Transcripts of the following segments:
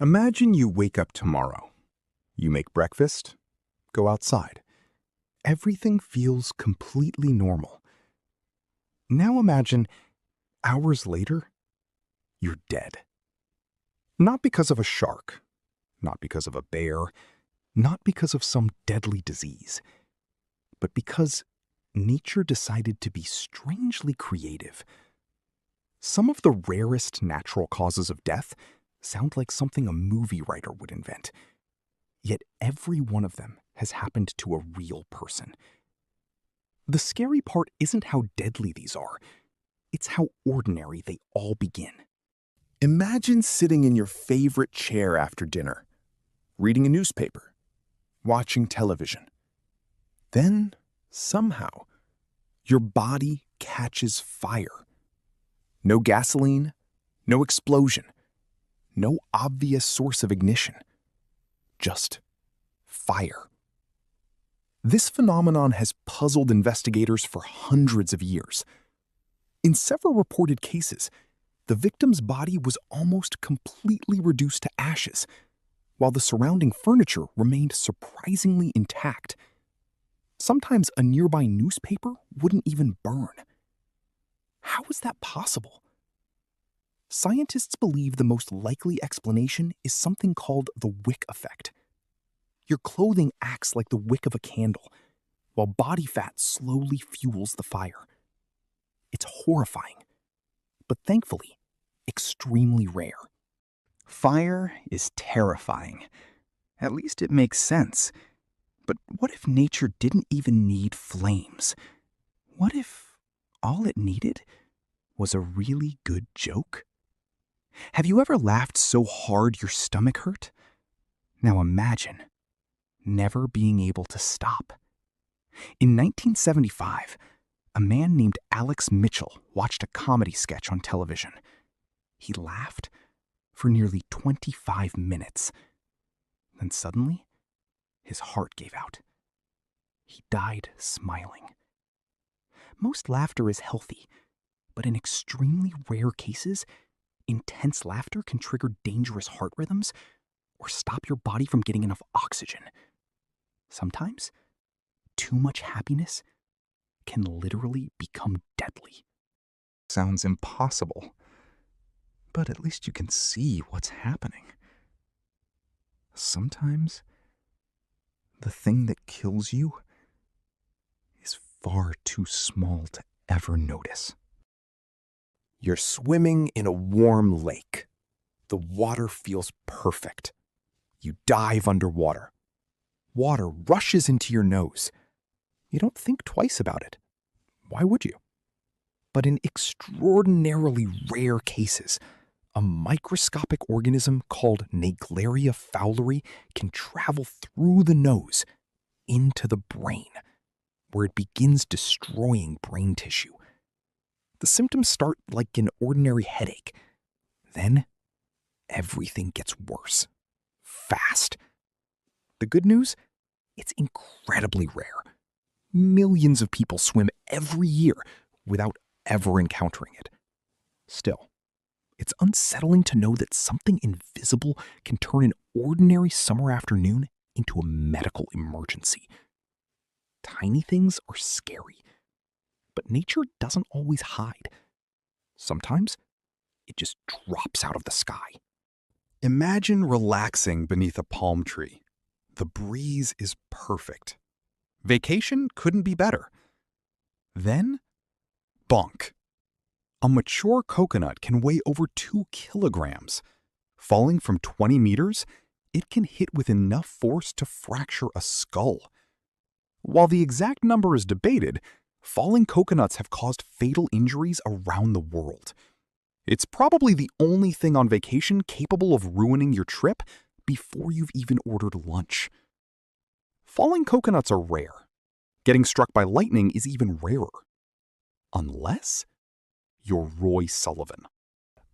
Imagine you wake up tomorrow. You make breakfast, go outside. Everything feels completely normal. Now imagine, hours later, you're dead. Not because of a shark, not because of a bear, not because of some deadly disease, but because nature decided to be strangely creative. Some of the rarest natural causes of death sound like something a movie writer would invent. Yet every one of them has happened to a real person. The scary part isn't how deadly these are. It's how ordinary they all begin. Imagine sitting in your favorite chair after dinner, reading a newspaper, watching television. Then, somehow, your body catches fire. No gasoline, no explosion, no obvious source of ignition. Just fire. This phenomenon has puzzled investigators for hundreds of years. In several reported cases, the victim's body was almost completely reduced to ashes, while the surrounding furniture remained surprisingly intact. Sometimes a nearby newspaper wouldn't even burn. How is that possible? Scientists believe the most likely explanation is something called the wick effect. Your clothing acts like the wick of a candle, while body fat slowly fuels the fire. It's horrifying, but thankfully, extremely rare. Fire is terrifying. At least it makes sense. But what if nature didn't even need flames? What if all it needed was a really good joke? Have you ever laughed so hard your stomach hurt? Now imagine never being able to stop. In 1975, a man named Alex Mitchell watched a comedy sketch on television. He laughed for nearly 25 minutes. Then suddenly, his heart gave out. He died smiling. Most laughter is healthy, but in extremely rare cases, intense laughter can trigger dangerous heart rhythms or stop your body from getting enough oxygen. Sometimes, too much happiness can literally become deadly. Sounds impossible, but at least you can see what's happening. Sometimes, the thing that kills you is far too small to ever notice. You're swimming in a warm lake. The water feels perfect. You dive underwater. Water rushes into your nose. You don't think twice about it. Why would you? But in extraordinarily rare cases, a microscopic organism called Naegleria fowleri can travel through the nose into the brain, where it begins destroying brain tissue. The symptoms start like an ordinary headache. Then, everything gets worse. Fast. The good news? It's incredibly rare. Millions of people swim every year without ever encountering it. Still, it's unsettling to know that something invisible can turn an ordinary summer afternoon into a medical emergency. Tiny things are scary, but nature doesn't always hide. Sometimes, it just drops out of the sky. Imagine relaxing beneath a palm tree. The breeze is perfect. Vacation couldn't be better. Then, bonk. A mature coconut can weigh over 2 kilograms. Falling from 20 meters, it can hit with enough force to fracture a skull. While the exact number is debated, falling coconuts have caused fatal injuries around the world. It's probably the only thing on vacation capable of ruining your trip before you've even ordered lunch. Falling coconuts are rare. Getting struck by lightning is even rarer. Unless you're Roy Sullivan.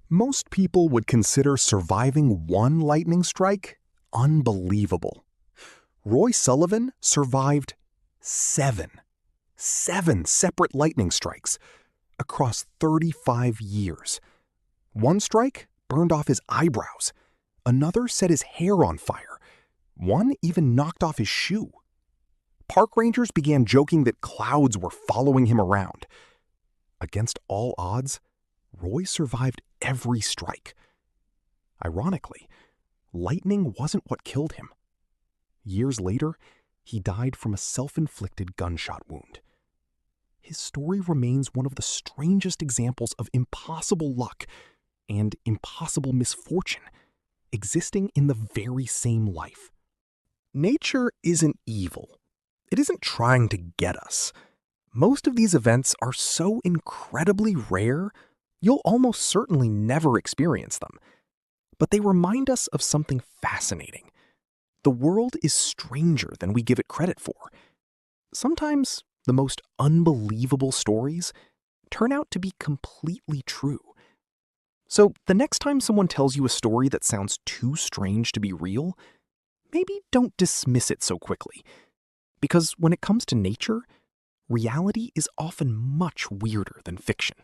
Most people would consider surviving one lightning strike unbelievable. Roy Sullivan survived 7 separate lightning strikes across 35 years. One strike burned off his eyebrows. Another set his hair on fire. One even knocked off his shoe. Park rangers began joking that clouds were following him around. Against all odds, Roy survived every strike. Ironically, lightning wasn't what killed him. Years later, he died from a self-inflicted gunshot wound. His story remains one of the strangest examples of impossible luck and impossible misfortune existing in the very same life. Nature isn't evil. It isn't trying to get us. Most of these events are so incredibly rare, you'll almost certainly never experience them. But they remind us of something fascinating. The world is stranger than we give it credit for. Sometimes the most unbelievable stories turn out to be completely true. So the next time someone tells you a story that sounds too strange to be real, maybe don't dismiss it so quickly. Because when it comes to nature, reality is often much weirder than fiction.